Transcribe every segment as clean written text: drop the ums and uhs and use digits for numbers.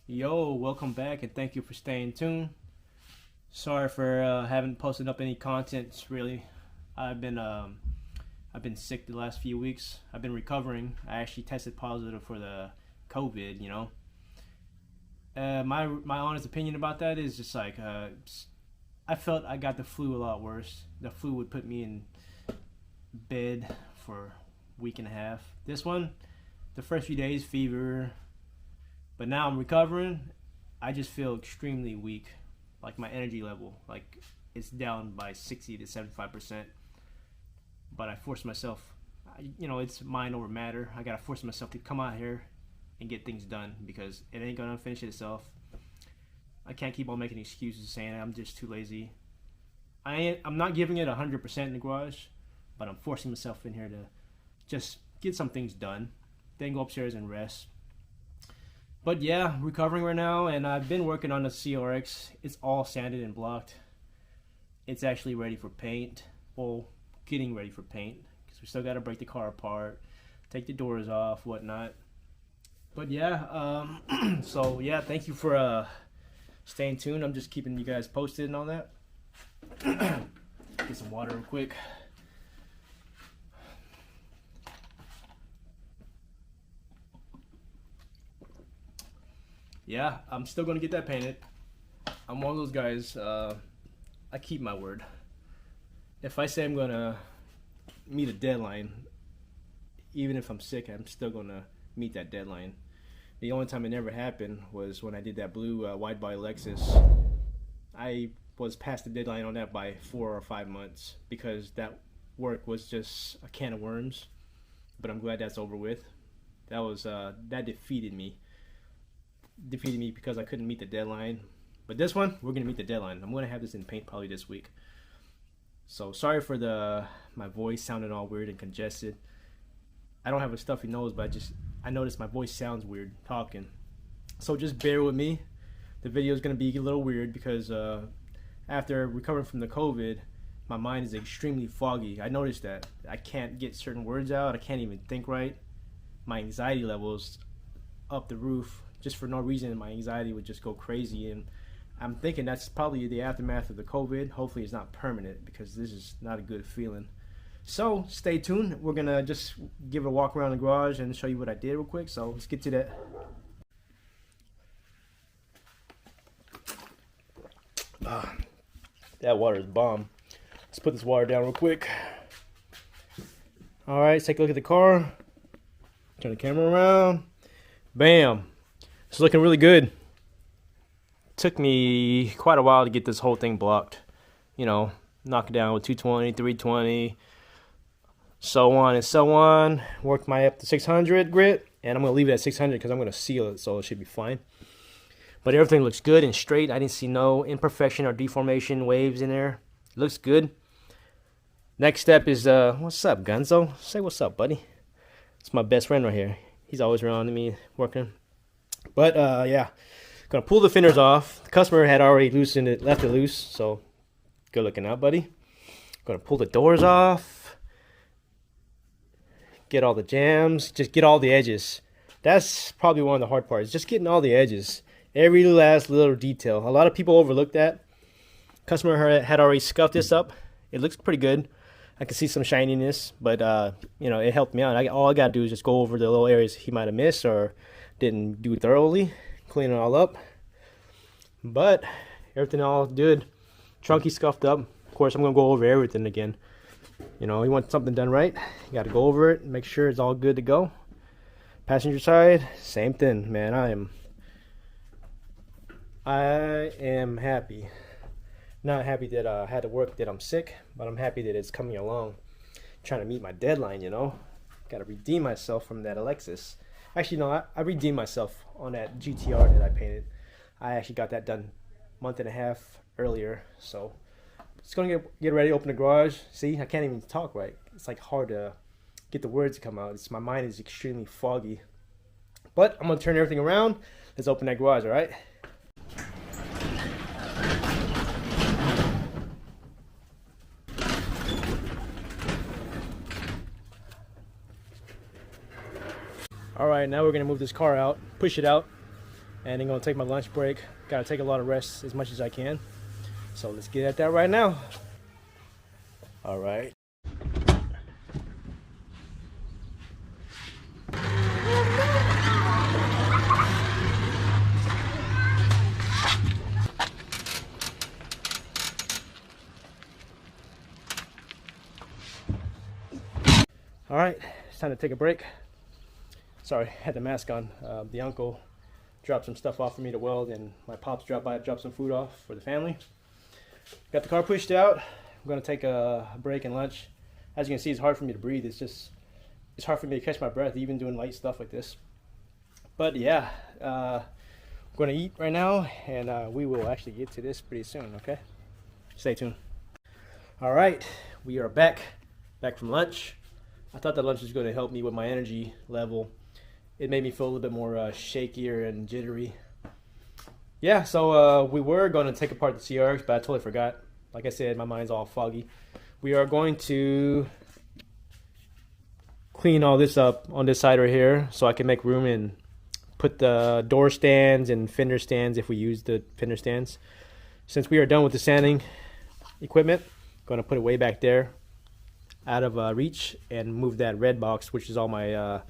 Yo, welcome back and thank you for staying tuned. Sorry for haven't posted up any content. Really, I've been um, I've been sick the last few weeks. I've been recovering. I actually tested positive for the COVID. My honest opinion about that is just like I felt I got the flu a lot worse. The flu would put me in bed for a week and a half. This one, the first few days, fever, but now I'm recovering. I just feel extremely weak. Like my energy level, like it's down by 60 to 75%. But I force myself, it's mind over matter. I gotta force myself to come out here and get things done because it ain't gonna finish itself. I can't keep on making excuses saying I'm just too lazy. I'm not giving it 100% in the garage, but I'm forcing myself in here to just get some things done, then go upstairs and rest. But yeah, recovering right now, and I've been working on the CRX. It's all sanded and blocked. It's actually ready for paint. Well, getting ready for paint because we still got to break the car apart, take the doors off, whatnot. But yeah, so yeah, thank you for staying tuned. I'm just keeping you guys posted and all that. Get some water real quick. Yeah, I'm still gonna get that painted. I'm one of those guys. I keep my word. If I say I'm gonna meet a deadline, even if I'm sick, I'm still gonna meet that deadline. The only time it never happened was when I did that blue wide body Lexus. I was past the deadline on that by 4 or 5 months because that work was just a can of worms. But I'm glad that's over with. That defeated me because I couldn't meet the deadline. But this one, we're gonna meet the deadline. I'm gonna have this in paint probably this week. So sorry for my voice sounding all weird and congested. I don't have a stuffy nose, but I noticed my voice sounds weird talking. So just bear with me. The video is gonna be a little weird because after recovering from the COVID, my mind is extremely foggy. I noticed that I can't get certain words out. I can't even think right. My anxiety levels up the roof. Just for no reason, my anxiety would just go crazy, and I'm thinking that's probably the aftermath of the COVID. Hopefully it's not permanent because this is not a good feeling. So stay tuned. We're gonna just give a walk around the garage and show you what I did real quick. So let's get to that. That water is bomb. Let's put this water down real quick. All right, let's take a look at the car. Turn the camera around. Bam. It's looking really good. Took me quite a while to get this whole thing blocked. Knock it down with 220, 320, so on and so on. Worked my up to 600 grit, and I'm going to leave it at 600 because I'm going to seal it, so it should be fine. But everything looks good and straight. I didn't see no imperfection or deformation waves in there. It looks good. Next step is, what's up, Gunzo? Say what's up, buddy. It's my best friend right here. He's always around me working. But yeah, gonna pull the fenders off. The customer had already left it loose, so good looking out, buddy. Gonna pull the doors off, get all the jams, just get all the edges. That's probably one of the hard parts, just getting all the edges, every last little detail. A lot of people overlook that. Customer had already scuffed this up. It looks pretty good. I can see some shininess, but it helped me out. All I gotta do is just go over the little areas he might have missed or didn't do thoroughly, clean it all up. But everything all good. Trunky scuffed up. Of course, I'm gonna go over everything again. You want something done right, you gotta go over it, make sure it's all good to go. Passenger side, same thing, man. I am happy. Not happy that I had to work, that I'm sick, but I'm happy that it's coming along. Trying to meet my deadline, Gotta redeem myself from that Alexis. Actually, no, I redeemed myself on that GTR that I painted. I actually got that done a month and a half earlier. So, just gonna get ready, open the garage. See, I can't even talk right. It's like hard to get the words to come out. My mind is extremely foggy. But I'm gonna turn everything around. Let's open that garage, all right? All right, now we're gonna move this car out, push it out. and then gonna take my lunch break. Gotta take a lot of rest as much as I can. So let's get at that right now. All right. All right, it's time to take a break. Sorry, I had the mask on. The uncle dropped some stuff off for me to weld, and my pops dropped by to drop some food off for the family. Got the car pushed out. I'm gonna take a break and lunch. As you can see, it's hard for me to breathe. It's hard for me to catch my breath, even doing light stuff like this. But yeah, I'm gonna eat right now, and we will actually get to this pretty soon. Okay, stay tuned. All right, we are back from lunch. I thought that lunch was going to help me with my energy level. It made me feel a little bit more shakier and jittery. Yeah, so we were going to take apart the CRX, but I totally forgot. Like I said, my mind's all foggy. We are going to clean all this up on this side right here so I can make room and put the door stands and fender stands if we use the fender stands. Since we are done with the sanding equipment, I'm going to put it way back there, out of reach, and move that red box, which is all my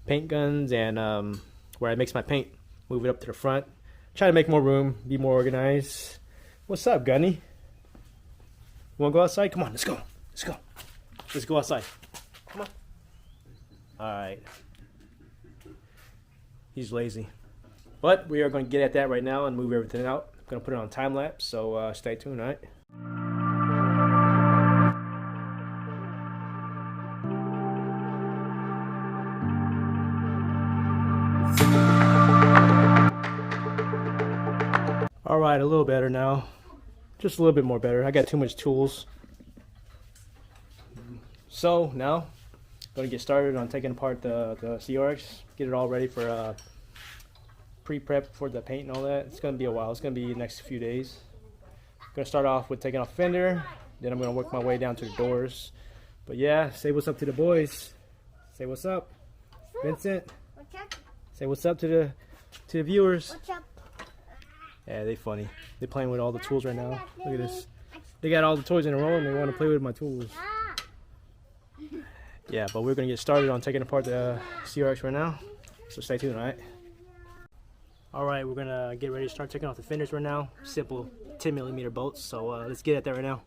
paint guns and where I mix my paint, move it up to the front. Try to make more room, be more organized. What's up, Gunny? You wanna go outside? Come on, let's go. Let's go. Let's go outside. Come on. Alright. He's lazy. But we are going to get at that right now and move everything out. I'm going to put it on time lapse, so stay tuned, alright? Alright, a little better now. Just a little bit more better. I got too much tools. So now, I'm going to get started on taking apart the CRX. Get it all ready for pre-prep for the paint and all that. It's going to be a while. It's going to be the next few days. I'm going to start off with taking off the fender. Then I'm going to work my way down to the doors. But yeah, say what's up to the boys. Say what's up. Vincent. What's up? Say what's up to the viewers. What's up? Yeah, they funny. They're playing with all the tools right now. Look at this. They got all the toys in a row and they want to play with my tools. Yeah, but we're going to get started on taking apart the CRX right now. So stay tuned, alright? Alright, we're going to get ready to start taking off the fenders right now. Simple 10mm bolts. So let's get at that right now.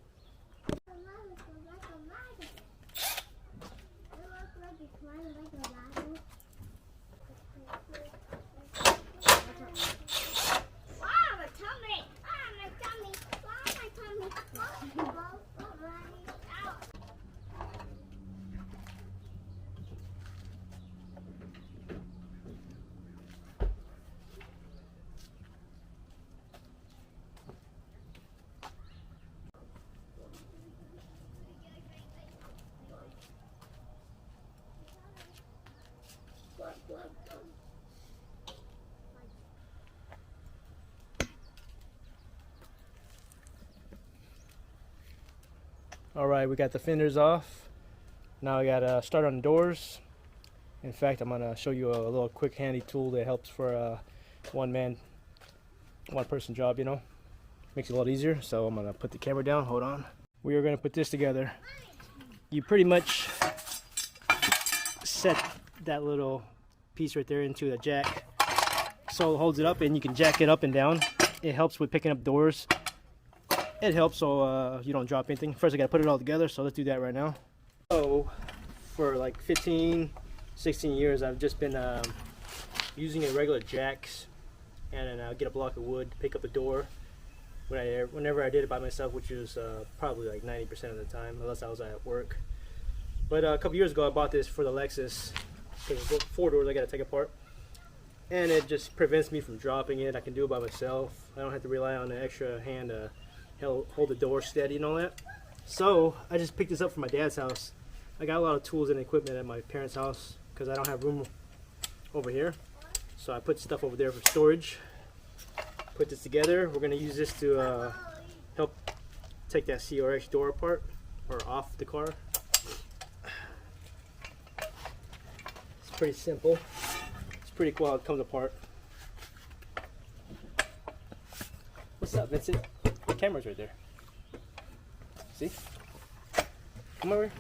Alright, we got the fenders off. Now I got to start on the doors. In fact, I'm going to show you a little quick handy tool that helps for a one person job, you know. Makes it a lot easier. So I'm going to put the camera down. Hold on. We are going to put this together. You pretty much set that little piece right there into the jack so it holds it up, and you can jack it up and down. It helps with picking up doors. It helps so you don't drop anything. First I gotta put it all together, so let's do that right now. So for like 15, 16 years I've just been using a regular jacks, and then I'll get a block of wood to pick up a door whenever I did it by myself, which is probably like 90% of the time, unless I was at work. But a couple years ago I bought this for the Lexus, because it's 4 doors I gotta take apart, and it just prevents me from dropping it. I can do it by myself. I don't have to rely on an extra hand to hold the door steady and all that. So I just picked this up from my dad's house. I got a lot of tools and equipment at my parents' house because I don't have room over here. So I put stuff over there for storage. Put this together. We're going to use this to help take that CRX door apart, or off the car. It's pretty simple. It's pretty cool how it comes apart. What's up, Vincent? The camera's right there. See? Come over. You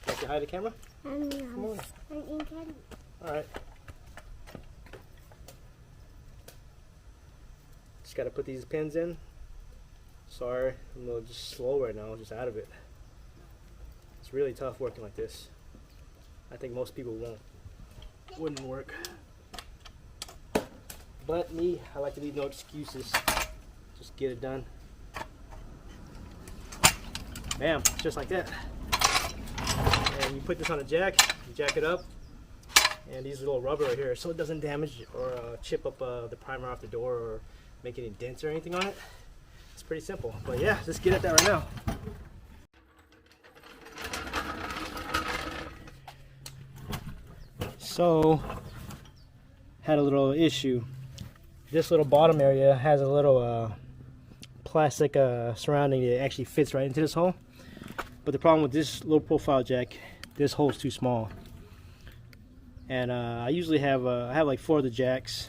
like to hide the camera? Come over. Alright. Just gotta put these pins in. Sorry, I'm a little just slow right now, just out of it. It's really tough working like this. I think most people wouldn't work. But me, I like to leave no excuses. Just get it done. Bam, just like that. And you put this on a jack, you jack it up, and these little rubber right here, so it doesn't damage or chip up the primer off the door or make any dents or anything on it. It's pretty simple. But yeah, let's get at that right now. So, had a little issue. This little bottom area has a little plastic surrounding it. It actually fits right into this hole. But the problem with this low profile jack, this hole's too small. And I usually have I have like 4 of the jacks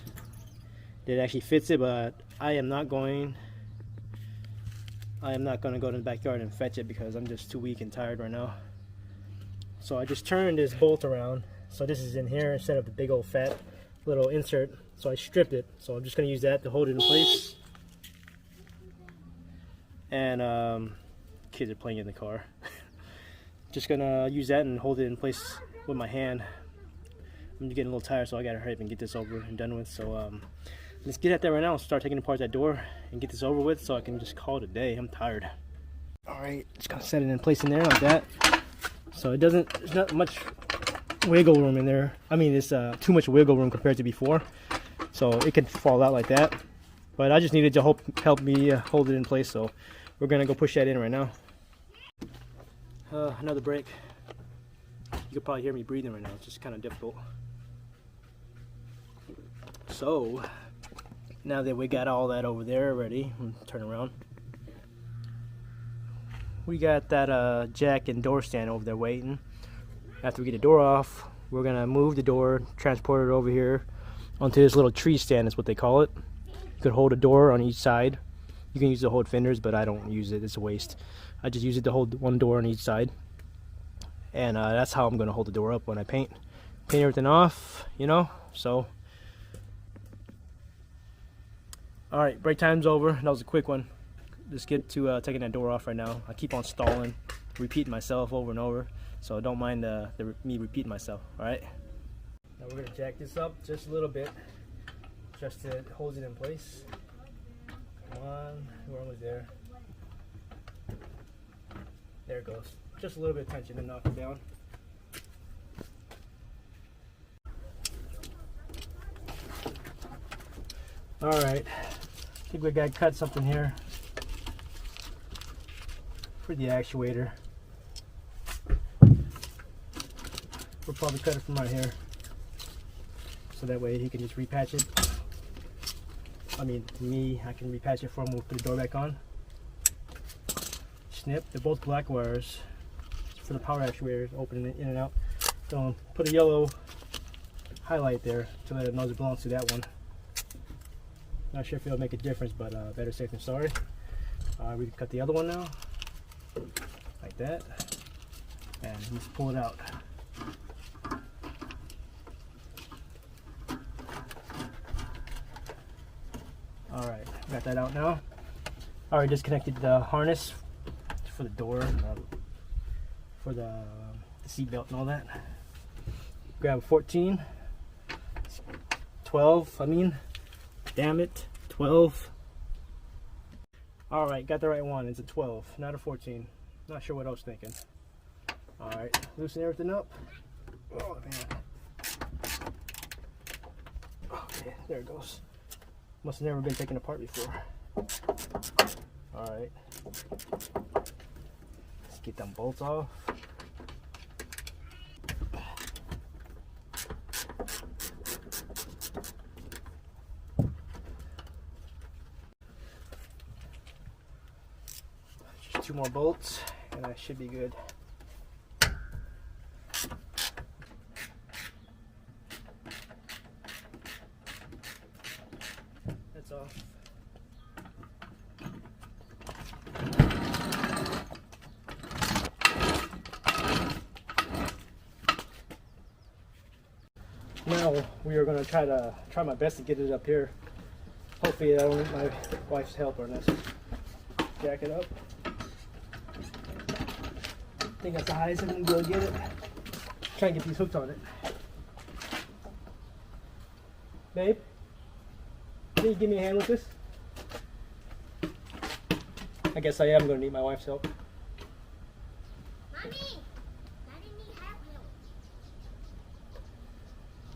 that actually fits it, but I am not going to go to the backyard and fetch it because I'm just too weak and tired right now. So I just turned this bolt around. So this is in here instead of the big old fat little insert. So I stripped it. So I'm just going to use that to hold it in place. And kids are playing in the car. Just going to use that and hold it in place with my hand. I'm getting a little tired, so I got to hurry up and get this over and done with. So let's get at that right now. Start taking apart that door and get this over with so I can just call it a day. I'm tired. Alright, just going to set it in place in there like that. So there's not much wiggle room in there. I mean, it's too much wiggle room compared to before. So it could fall out like that. But I just needed to help me hold it in place. So we're going to go push that in right now. Another break. You could probably hear me breathing right now. It's just kind of difficult. So now that we got all that over there ready, turn around. We got that jack and door stand over there waiting. After we get the door off, we're gonna move the door, transport it over here onto this little tree stand is what they call it. You could hold a door on each side. You can use it to hold fenders, but I don't use it, it's a waste. I just use it to hold one door on each side. And that's how I'm gonna hold the door up when I paint everything off, you know. So alright, break time's over. That was a quick one. Just get to taking that door off right now. I keep on stalling, repeating myself over and over. So don't mind me repeating myself, alright? Now we're gonna jack this up just a little bit, just to hold it in place. Come on, we're almost there. There it goes. Just a little bit of tension to knock it down. Alright, I think we gotta cut something here for the actuator. We'll probably cut it from right here, so that way he can just repatch it. I mean, I can repatch it for him. We'll put the door back on. Snip. They're both black wires for the power actuators, opening it in and out. So put a yellow highlight there so that it knows it belongs to that one. Not sure if it'll make a difference, but better safe than sorry. We can cut the other one now, like that, and let's pull it out. Alright, got that out now. Already disconnected the harness for the door, and, for the seat belt and all that. Grab a 14, 12, damn it, 12. Alright, got the right one. It's a 12, not a 14. Not sure what I was thinking. Alright, loosen everything up. Oh man. Okay, there it goes. Must have never been taken apart before. Alright. Let's get them bolts off. Just 2 more bolts and I should be good. That's off. now we are going to try my best to get it up here. Hopefully I don't need my wife's help or nothing. Jack it up. I think that's the highest I'm going to be able to get it. Try and get these hooked on it. Babe, can you give me a hand with this? I guess I am going to need my wife's help. Mommy, Daddy need help.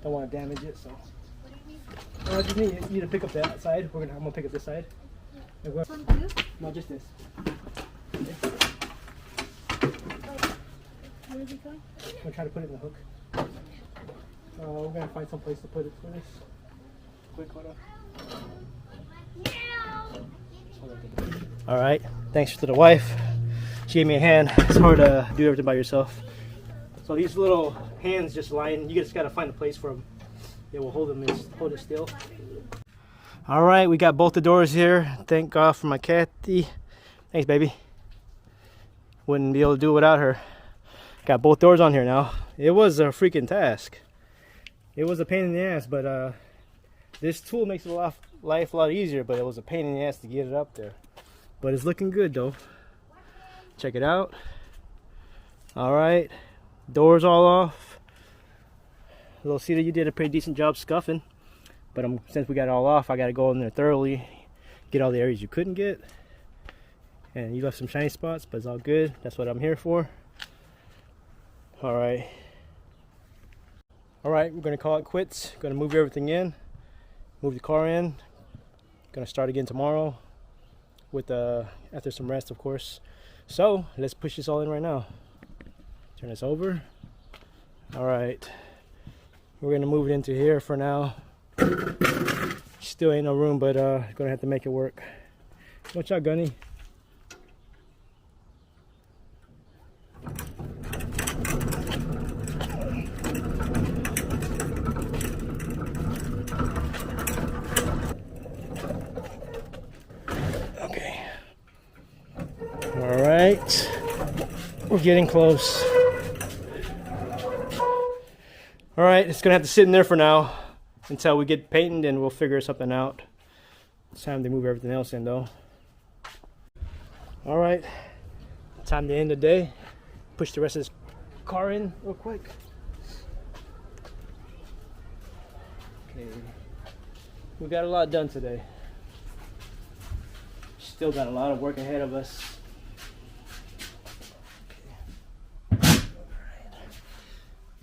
Don't want to damage it, so. What do you mean? I just need you to pick up that side. I'm gonna pick up this side. This one too? No, just this. Where is it going? I'm gonna try to put it in the hook. We're gonna find some place to put it for this. Quick, hold on. All right, thanks to the wife. She gave me a hand. It's hard to do everything by yourself. So these little hands just lying, you just gotta find a place for them. It will hold them and hold it still. All right, we got both the doors here. Thank God for my Kathy. Thanks, baby. Wouldn't be able to do it without her. Got both doors on here now. It was a freaking task. It was a pain in the ass, but this tool makes life a lot easier, but it was a pain in the ass to get it up there. But it's looking good though. Check it out. All right, doors all off. Little see that you did a pretty decent job scuffing, but since we got it all off, I got to go in there thoroughly, get all the areas you couldn't get. And you left some shiny spots, but it's all good. That's what I'm here for. All right, we're gonna call it quits. Gonna move everything in, move the car in. Gonna start again tomorrow with after some rest, of course. So let's push this all in right now. Turn this over. All right, we're gonna move it into here for now. Still ain't no room, but gonna have to make it work. Watch out, Gunny. Okay. All right, we're getting close. All right, it's gonna have to sit in there for now until we get painted, and we'll figure something out. It's time to move everything else in though. All right, time to end the day. Push the rest of this car in real quick. Okay, we got a lot done today. Still got a lot of work ahead of us.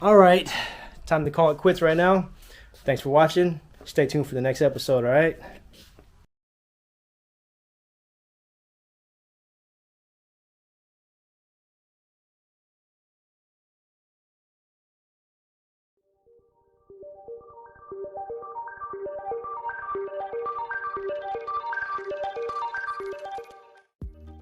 All right, time to call it quits right now. Thanks for watching. Stay tuned for the next episode, all right?